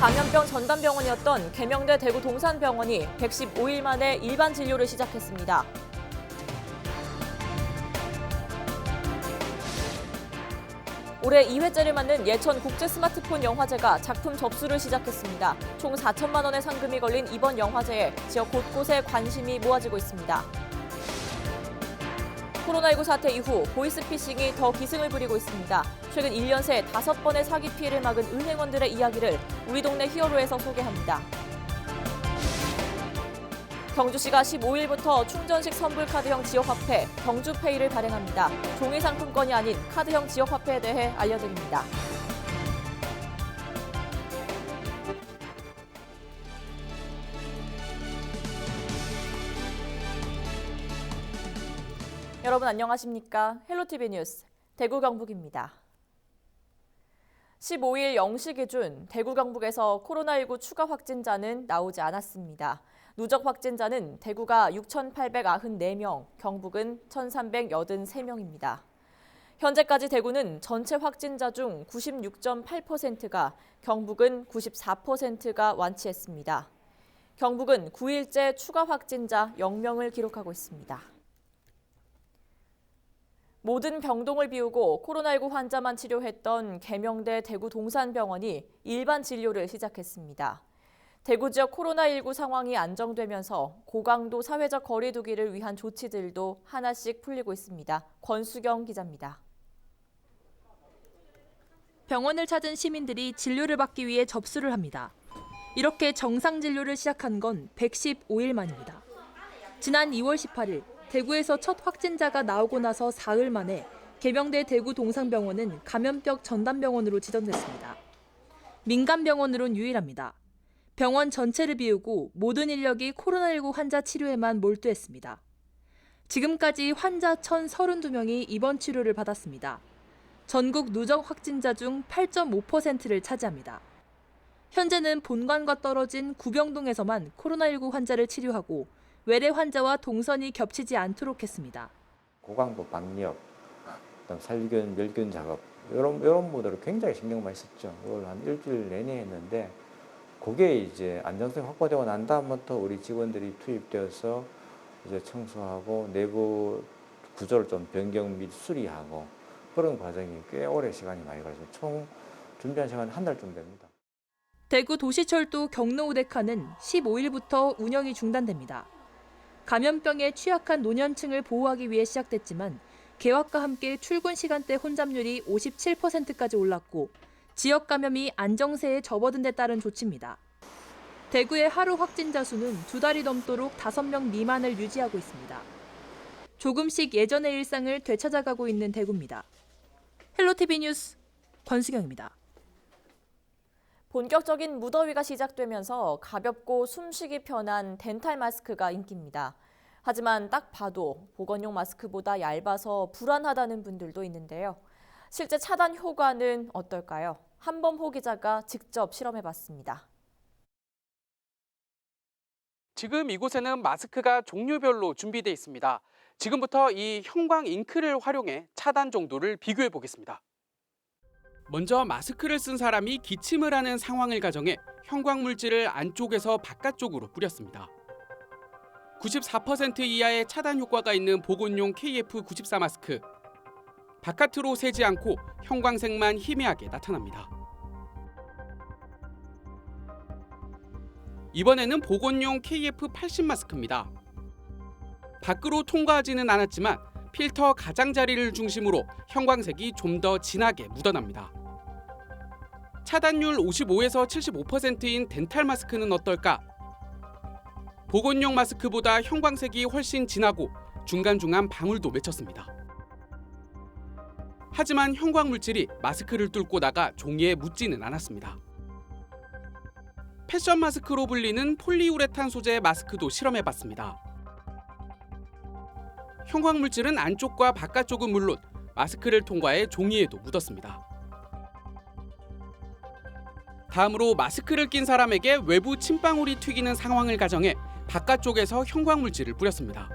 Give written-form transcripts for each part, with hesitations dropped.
감염병 전담병원이었던 계명대 대구 동산병원이 115일 만에 일반 진료를 시작했습니다. 올해 2회째를 맞는 예천 국제 스마트폰 영화제가 작품 접수를 시작했습니다. 총 4천만 원의 상금이 걸린 이번 영화제에 지역 곳곳에 관심이 모아지고 있습니다. 코로나19 사태 이후 보이스피싱이 더 기승을 부리고 있습니다. 최근 1년 새 5번의 사기 피해를 막은 은행원들의 이야기를 우리 동네 히어로에서 소개합니다. 경주시가 15일부터 충전식 선불카드형 지역화폐 경주페이를 발행합니다. 종이 상품권이 아닌 카드형 지역화폐에 대해 알려드립니다. 여러분 안녕하십니까? 헬로티비 뉴스 대구 경북입니다. 15일 0시 기준 대구 경북에서 코로나19 추가 확진자는 나오지 않았습니다. 누적 확진자는 대구가 6,894명, 경북은 1,383명입니다. 현재까지 대구는 전체 확진자 중 96.8%가, 경북은 94%가 완치했습니다. 경북은 9일째 추가 확진자 0명을 기록하고 있습니다. 모든 병동을 비우고 코로나19 환자만 치료했던 계명대 대구 동산병원이 일반 진료를 시작했습니다. 대구 지역 코로나19 상황이 안정되면서 고강도 사회적 거리 두기를 위한 조치들도 하나씩 풀리고 있습니다. 권수경 기자입니다. 병원을 찾은 시민들이 진료를 받기 위해 접수를 합니다. 이렇게 정상 진료를 시작한 건 115일 만입니다. 지난 2월 18일 대구에서 첫 확진자가 나오고 나서 사흘 만에 계명대 대구 동산병원은 감염병 전담병원으로 지정됐습니다. 민간병원으로는 유일합니다. 병원 전체를 비우고 모든 인력이 코로나19 환자 치료에만 몰두했습니다. 지금까지 환자 1,032명이 입원 치료를 받았습니다. 전국 누적 확진자 중 8.5%를 차지합니다. 현재는 본관과 떨어진 구병동에서만 코로나19 환자를 치료하고 외래 환자와 동선이 겹치지 않도록 했습니다. 고강도 방역, 그다음 살균, 멸균 작업 이런 모델을 굉장히 신경 많이 썼죠. 이걸 한 일주일 내내 했는데 그게 이제 안정성이 확보되고 난 다음부터 우리 직원들이 투입되어서 이제 청소하고 내부 구조를 좀 변경 및 수리하고 그런 과정이 꽤 오래 시간이 많이 걸려서 총 준비한 시간이 한 달쯤 됩니다. 대구 도시철도 경로우대카는 15일부터 운영이 중단됩니다. 감염병에 취약한 노년층을 보호하기 위해 시작됐지만 개학과 함께 출근 시간대 혼잡률이 57%까지 올랐고 지역 감염이 안정세에 접어든 데 따른 조치입니다. 대구의 하루 확진자 수는 2달이 넘도록 5명 미만을 유지하고 있습니다. 조금씩 예전의 일상을 되찾아가고 있는 대구입니다. 헬로티비 뉴스 권수경입니다. 본격적인 무더위가 시작되면서 가볍고 숨쉬기 편한 덴탈 마스크가 인기입니다. 하지만 딱 봐도 보건용 마스크보다 얇아서 불안하다는 분들도 있는데요. 실제 차단 효과는 어떨까요? 한범호 기자가 직접 실험해봤습니다. 지금 이곳에는 마스크가 종류별로 준비되어 있습니다. 지금부터 이 형광 잉크를 활용해 차단 정도를 비교해 보겠습니다. 먼저 마스크를 쓴 사람이 기침을 하는 상황을 가정해 형광 물질을 안쪽에서 바깥쪽으로 뿌렸습니다. 94% 이하의 차단 효과가 있는 보건용 KF94 마스크. 바깥으로 새지 않고 형광색만 희미하게 나타납니다. 이번에는 보건용 KF80 마스크입니다. 밖으로 통과하지는 않았지만 필터 가장자리를 중심으로 형광색이 좀 더 진하게 묻어납니다. 차단율 55에서 75%인 덴탈 마스크는 어떨까? 보건용 마스크보다 형광색이 훨씬 진하고 중간중간 방울도 맺혔습니다. 하지만 형광 물질이 마스크를 뚫고 나가 종이에 묻지는 않았습니다. 패션 마스크로 불리는 폴리우레탄 소재의 마스크도 실험해봤습니다. 형광 물질은 안쪽과 바깥쪽은 물론 마스크를 통과해 종이에도 묻었습니다. 다음으로 마스크를 낀 사람에게 외부 침방울이 튀기는 상황을 가정해 바깥쪽에서 형광 물질을 뿌렸습니다.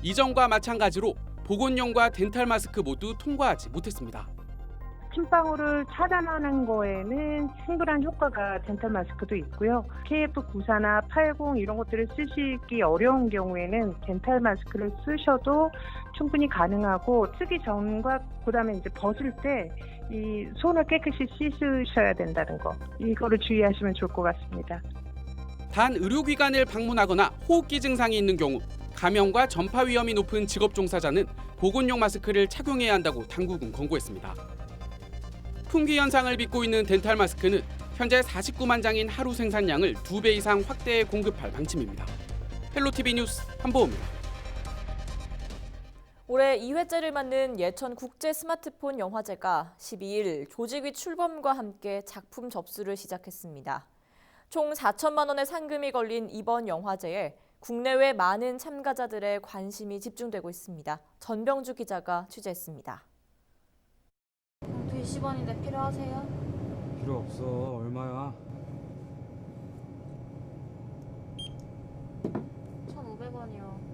이전과 마찬가지로 보건용과 덴탈 마스크 모두 통과하지 못했습니다. 침방울을 차단하는 거에는 충분한 효과가 덴탈 마스크도 있고요. KF94나 80 이런 것들을 쓰시기 어려운 경우에는 덴탈 마스크를 쓰셔도 충분히 가능하고 쓰기 전과 그다음에 이제 벗을 때 이 손을 깨끗이 씻으셔야 된다는 거. 이거를 주의하시면 좋을 것 같습니다. 단 의료기관을 방문하거나 호흡기 증상이 있는 경우 감염과 전파 위험이 높은 직업 종사자는 보건용 마스크를 착용해야 한다고 당국은 권고했습니다. 품귀 현상을 빚고 있는 덴탈 마스크는 현재 49만 장인 하루 생산량을 2배 이상 확대해 공급할 방침입니다. 헬로티비 뉴스 한보호입니다. 올해 2회째를 맞는 예천 국제 스마트폰 영화제가 12일 조직위 출범과 함께 작품 접수를 시작했습니다. 총 4천만 원의 상금이 걸린 이번 영화제에 국내외 많은 참가자들의 관심이 집중되고 있습니다. 전병주 기자가 취재했습니다. 20원인데 필요하세요? 필요 없어. 얼마야? 1,500원이요.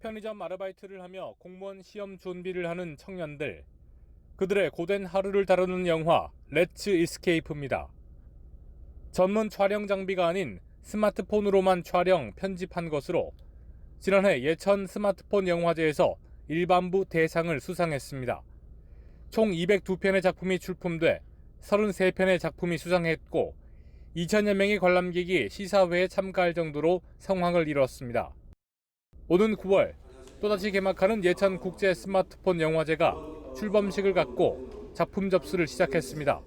편의점 아르바이트를 하며 공무원 시험 준비를 하는 청년들. 그들의 고된 하루를 다루는 영화 렛츠 이스케이프입니다. 전문 촬영 장비가 아닌 스마트폰으로만 촬영, 편집한 것으로 지난해 예천 스마트폰 영화제에서 일반부 대상을 수상했습니다. 총 202편의 작품이 출품돼 33편의 작품이 수상했고 2천여 명의 관람객이 시사회에 참가할 정도로 성황을 이뤘습니다. 오는 9월 또다시 개막하는 예천 국제 스마트폰 영화제가 출범식을 갖고 작품 접수를 시작했습니다.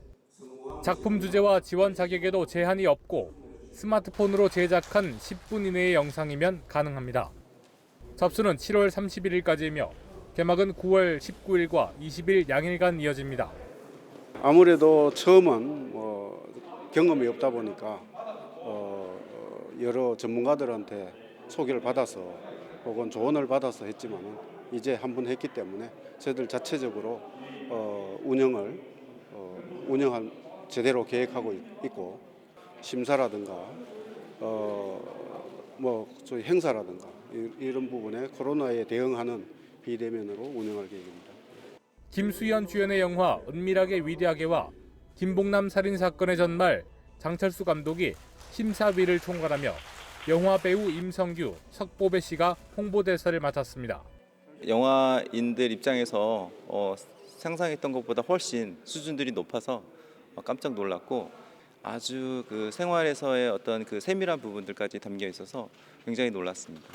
작품 주제와 지원 자격에도 제한이 없고 스마트폰으로 제작한 10분 이내의 영상이면 가능합니다. 접수는 7월 31일까지이며 개막은 9월 19일과 20일 양일간 이어집니다. 아무래도 처음은 경험이 없다 보니까 여러 전문가들한테 소개를 받아서 혹은 조언을 받아서 했지만은 이제 한 번 했기 때문에 저희들 자체적으로 운영을 제대로 계획하고 있고 심사라든가 저희 행사라든가 이런 부분에 코로나에 대응하는 비대면으로 운영할 계획입니다. 김수현 주연의 영화 은밀하게 위대하게와 김봉남 살인 사건의 전말 장철수 감독이 심사위를 총괄하며 영화 배우 임성규, 석보배 씨가 홍보대사를 맡았습니다. 영화인들 입장에서 상상했던 것보다 훨씬 수준들이 높아서 깜짝 놀랐고 아주 그 생활에서의 어떤 그 세밀한 부분들까지 담겨 있어서 굉장히 놀랐습니다.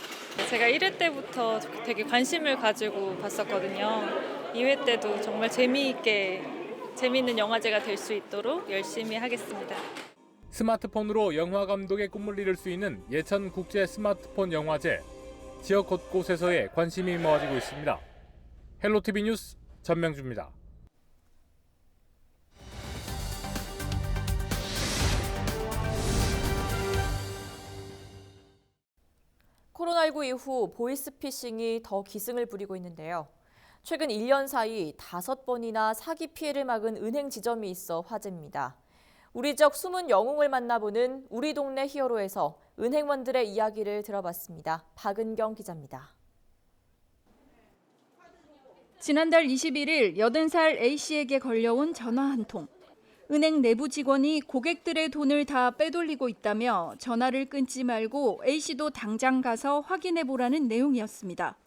제가 1회 때부터 되게 관심을 가지고 봤었거든요. 2회 때도 정말 재미있는 영화제가 될 수 있도록 열심히 하겠습니다. 스마트폰으로 영화 감독의 꿈을 이룰 수 있는 예천 국제 스마트폰 영화제. 지역 곳곳에서의 관심이 모아지고 있습니다. 헬로티비 뉴스 전명주입니다. 코로나19 이후 보이스피싱이 더 기승을 부리고 있는데요. 최근 1년 사이 5번이나 사기 피해를 막은 은행 지점이 있어 화제입니다. 우리 지역 숨은 영웅을 만나보는 우리 동네 히어로에서 은행원들의 이야기를 들어봤습니다. 박은경 기자입니다. 지난달 21일 80살 A씨에게 걸려온 전화 한 통. 은행 내부 직원이 고객들의 돈을 다 빼돌리고 있다며 전화를 끊지 말고 A씨도 당장 가서 확인해 보라는 내용이었습니다.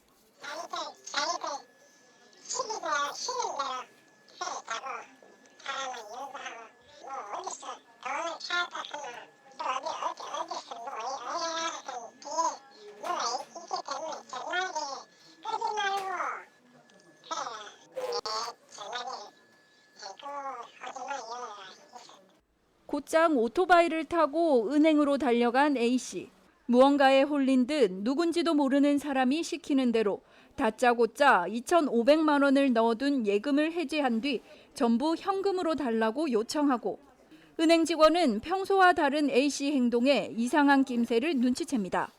곧장 오토바이를 타고 은행으로 달려간 A씨. 무언가에 홀린 듯 누군지도 모르는 사람이 시키는 대로 다짜고짜 2,500만 원을 넣어둔 예금을 해지한 뒤 전부 현금으로 달라고 요청하고 은행 직원은 평소와 다른 A씨 행동에 이상한 낌새를 눈치챕니다.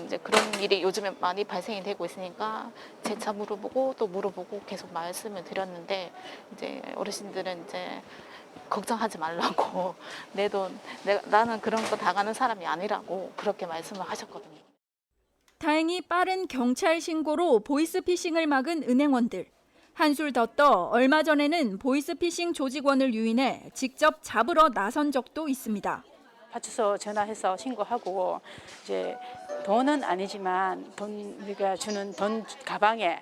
이제 그런 일이 요즘에 많이 발생이 되고 있으니까 재차 물어보고 또 물어보고 계속 말씀을 드렸는데 이제 어르신들은 이제 걱정하지 말라고 내 돈, 나는 그런 거 당하는 사람이 아니라고 그렇게 말씀을 하셨거든요. 다행히 빠른 경찰 신고로 보이스피싱을 막은 은행원들. 한술 더 떠 얼마 전에는 보이스피싱 조직원을 유인해 직접 잡으러 나선 적도 있습니다. 파출소 전화해서 신고하고 이제 돈은 아니지만 우리가 주는 돈 가방에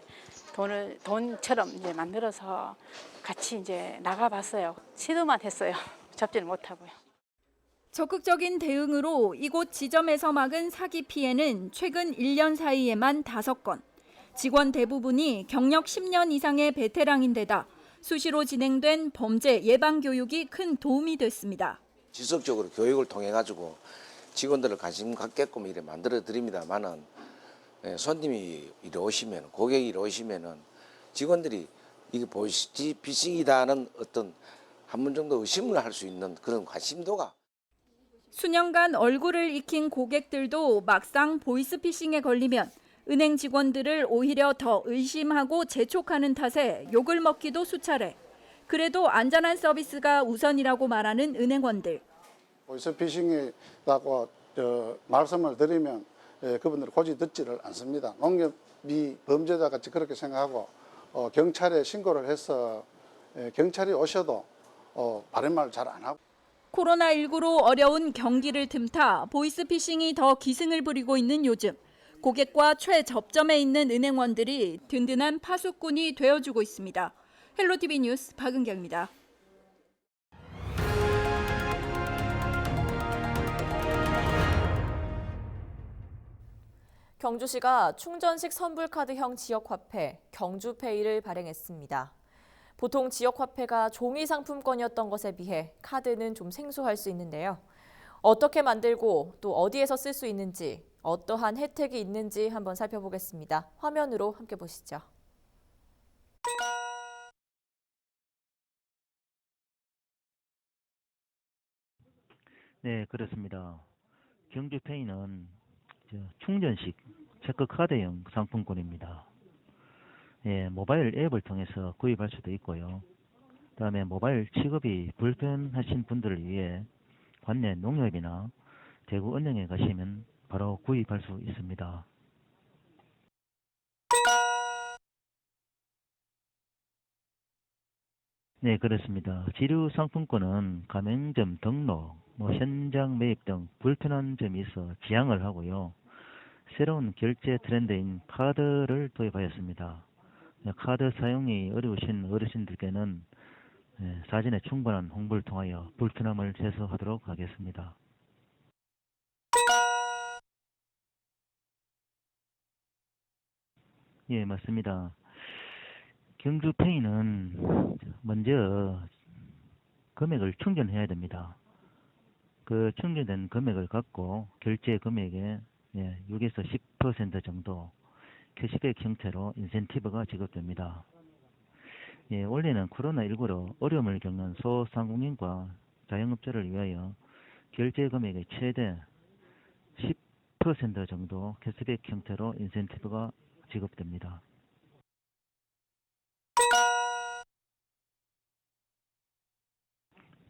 돈처럼 이제 만들어서 같이 이제 나가봤어요. 시도만 했어요. 잡지는 못하고요. 적극적인 대응으로 이곳 지점에서 막은 사기 피해는 최근 1년 사이에만 5건. 직원 대부분이 경력 10년 이상의 베테랑인데다 수시로 진행된 범죄 예방 교육이 큰 도움이 됐습니다. 지속적으로 교육을 통해 가지고 직원들을 관심 갖게끔 이렇게 만들어 드립니다만은 손님이 이리 오시면 고객이 이리 오시면은 직원들이 이게 보이스피싱이다는 어떤 한 번 정도 의심을 할 수 있는 그런 관심도가 수년간 얼굴을 익힌 고객들도 막상 보이스피싱에 걸리면 은행 직원들을 오히려 더 의심하고 재촉하는 탓에 욕을 먹기도 수차례. 그래도 안전한 서비스가 우선이라고 말하는 은행원들. 보이스피싱이라고 말씀을 드리면 그분들 고지 듣지를 않습니다. 농협이 범죄자 같이 그렇게 생각하고 경찰에 신고를 해서 경찰이 오셔도 바른 말 잘 안 하고. 코로나19로 어려운 경기를 틈타 보이스피싱이 더 기승을 부리고 있는 요즘. 고객과 최접점에 있는 은행원들이 든든한 파수꾼이 되어주고 있습니다. 헬로티비 뉴스 박은경입니다. 경주시가 충전식 선불카드형 지역화폐 경주페이를 발행했습니다. 보통 지역화폐가 종이 상품권이었던 것에 비해 카드는 좀 생소할 수 있는데요. 어떻게 만들고 또 어디에서 쓸 수 있는지, 어떠한 혜택이 있는지 한번 살펴보겠습니다. 화면으로 함께 보시죠. 네, 그렇습니다. 경주페이는 충전식 체크카드형 상품권입니다. 예, 모바일 앱을 통해서 구입할 수도 있고요. 그다음에 모바일 취급이 불편하신 분들을 위해 관내 농협이나 대구은행에 가시면 바로 구입할 수 있습니다. 네, 그렇습니다. 지류 상품권은 가맹점 등록, 현장 매입 등 불편한 점이 있어 지양을 하고요. 새로운 결제 트렌드인 카드를 도입하였습니다. 카드 사용이 어려우신 어르신들께는 사전에 충분한 홍보를 통하여 불편함을 해소하도록 하겠습니다. 예, 맞습니다. 경주페이는 먼저 금액을 충전해야 됩니다. 그 충전된 금액을 갖고 결제 금액의 6에서 10% 정도 캐시백 형태로 인센티브가 지급됩니다. 예, 원래는 코로나19로 어려움을 겪는 소상공인과 자영업자를 위하여 결제 금액의 최대 10% 정도 캐시백 형태로 인센티브가 지급됩니다.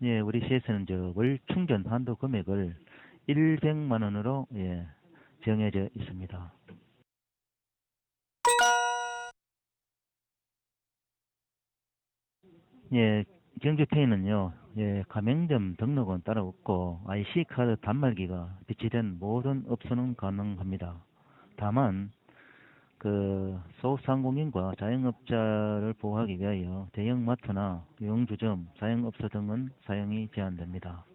예, 우리 시에서는 월 충전 한도 금액을 100만 원으로 정해져 있습니다. 예, 경주페이는요, 가맹점 등록은 따로 없고 IC카드 단말기가 비치된 모든 업소는 가능합니다. 다만 소상공인과 자영업자를 보호하기 위하여 대형마트나 유흥주점, 자영업소 등은 사용이 제한됩니다.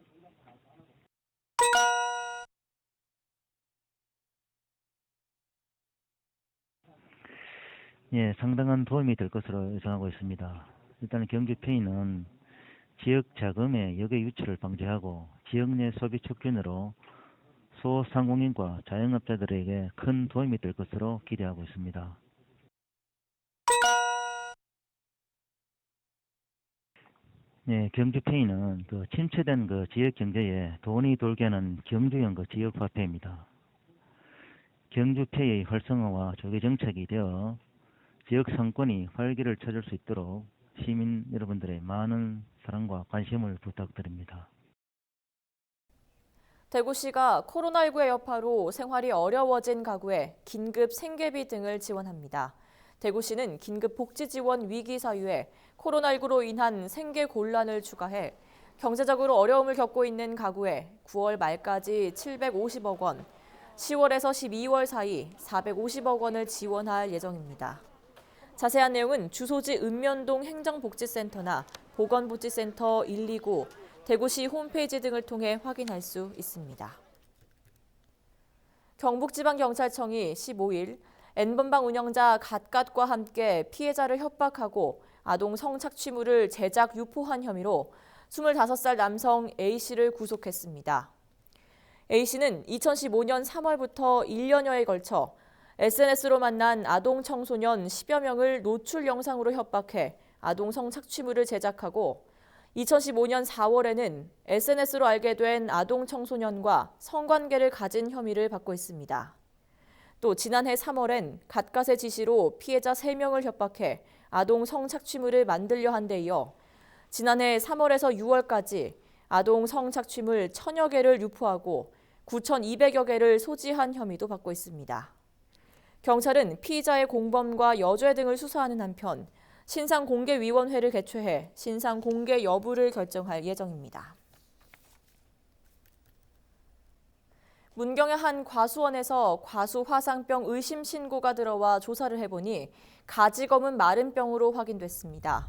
예, 상당한 도움이 될 것으로 예상하고 있습니다. 일단 경주페이는 지역 자금의 역외 유출을 방지하고 지역 내 소비 촉진으로 소상공인과 자영업자들에게 큰 도움이 될 것으로 기대하고 있습니다. 네, 경주페이는 침체된 지역 경제에 돈이 돌게 하는 경주형 지역 화폐입니다. 경주페이의 활성화와 조기 정착이 되어 지역 상권이 활기를 찾을 수 있도록 시민 여러분들의 많은 사랑과 관심을 부탁드립니다. 대구시가 코로나19의 여파로 생활이 어려워진 가구에 긴급 생계비 등을 지원합니다. 대구시는 긴급 복지 지원 위기 사유에 코로나19로 인한 생계 곤란을 추가해 경제적으로 어려움을 겪고 있는 가구에 9월 말까지 750억 원, 10월에서 12월 사이 450억 원을 지원할 예정입니다. 자세한 내용은 주소지 읍면동 행정복지센터나 보건복지센터 129, 대구시 홈페이지 등을 통해 확인할 수 있습니다. 경북지방경찰청이 15일 N번방 운영자 갓갓과 함께 피해자를 협박하고 아동 성착취물을 제작 유포한 혐의로 25살 남성 A씨를 구속했습니다. A씨는 2015년 3월부터 1년여에 걸쳐 SNS로 만난 아동 청소년 10여 명을 노출 영상으로 협박해 아동 성착취물을 제작하고 2015년 4월에는 SNS로 알게 된 아동 청소년과 성관계를 가진 혐의를 받고 있습니다. 또 지난해 3월엔 갓갓의 지시로 피해자 3명을 협박해 아동 성착취물을 만들려 한 데 이어 지난해 3월에서 6월까지 아동 성착취물 1000여 개를 유포하고 9,200여 개를 소지한 혐의도 받고 있습니다. 경찰은 피의자의 공범과 여죄 등을 수사하는 한편 신상공개위원회를 개최해 신상공개 여부를 결정할 예정입니다. 문경의 한 과수원에서 과수 화상병 의심 신고가 들어와 조사를 해보니 가지검은 마른병으로 확인됐습니다.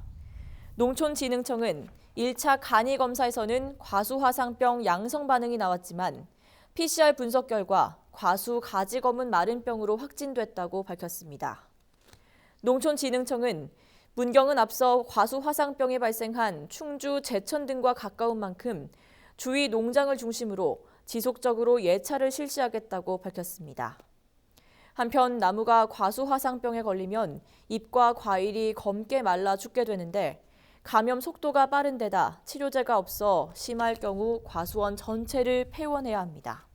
농촌진흥청은 1차 간이 검사에서는 과수 화상병 양성 반응이 나왔지만 PCR 분석 결과 과수 가지검은 마른병으로 확진됐다고 밝혔습니다. 농촌진흥청은 문경은 앞서 과수 화상병이 발생한 충주, 제천 등과 가까운 만큼 주위 농장을 중심으로 지속적으로 예찰을 실시하겠다고 밝혔습니다. 한편 나무가 과수 화상병에 걸리면 잎과 과일이 검게 말라 죽게 되는데 감염 속도가 빠른 데다 치료제가 없어 심할 경우 과수원 전체를 폐원해야 합니다.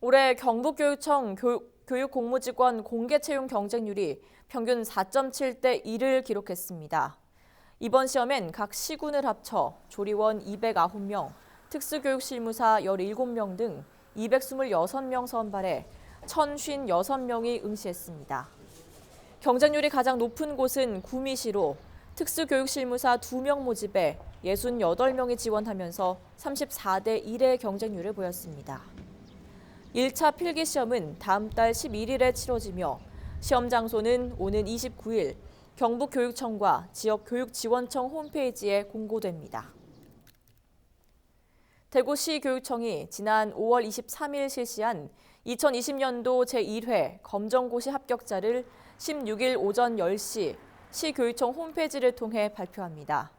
올해 경북교육청 교육공무직원 공개채용 경쟁률이 평균 4.7대 1을 기록했습니다. 이번 시험엔 각 시군을 합쳐 조리원 209명, 특수교육실무사 17명 등 226명 선발해 1,056명이 응시했습니다. 경쟁률이 가장 높은 곳은 구미시로 특수교육실무사 2명 모집에 68명이 지원하면서 34대 1의 경쟁률을 보였습니다. 1차 필기시험은 다음 달 11일에 치러지며 시험 장소는 오는 29일 경북교육청과 지역교육지원청 홈페이지에 공고됩니다. 대구시 교육청이 지난 5월 23일 실시한 2020년도 제1회 검정고시 합격자를 16일 오전 10시 시교육청 홈페이지를 통해 발표합니다.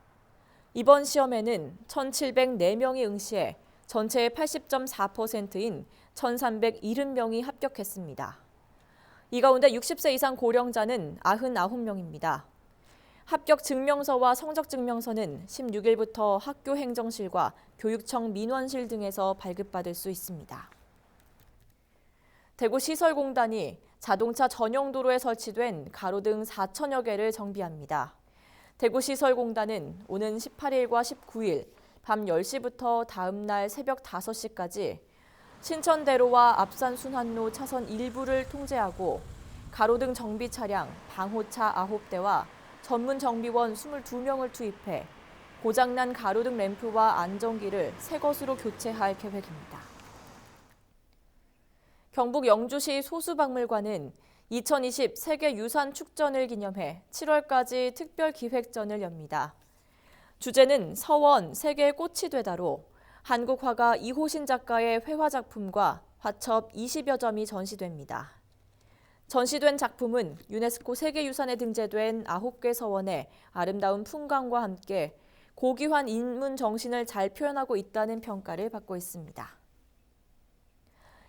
이번 시험에는 1,704명이 응시해 전체의 80.4%인 1,370명이 합격했습니다. 이 가운데 60세 이상 고령자는 99명입니다. 합격 증명서와 성적 증명서는 16일부터 학교 행정실과 교육청 민원실 등에서 발급받을 수 있습니다. 대구시설공단이 자동차 전용 도로에 설치된 가로등 4천여 개를 정비합니다. 대구시설공단은 오는 18일과 19일 밤 10시부터 다음 날 새벽 5시까지 신천대로와 압산순환로 차선 일부를 통제하고 가로등 정비 차량, 방호차 9대와 전문 정비원 22명을 투입해 고장난 가로등 램프와 안전기를 새 것으로 교체할 계획입니다. 경북 영주시 소수박물관은 2020 세계유산축전을 기념해 7월까지 특별기획전을 엽니다. 주제는 서원 세계의 꽃이 되다로 한국 화가 이호신 작가의 회화 작품과 화첩 20여 점이 전시됩니다. 전시된 작품은 유네스코 세계유산에 등재된 9개 서원의 아름다운 풍광과 함께 고귀한 인문 정신을 잘 표현하고 있다는 평가를 받고 있습니다.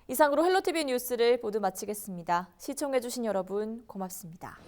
이상으로 헬로티비 뉴스를 모두 마치겠습니다. 시청해주신 여러분 고맙습니다.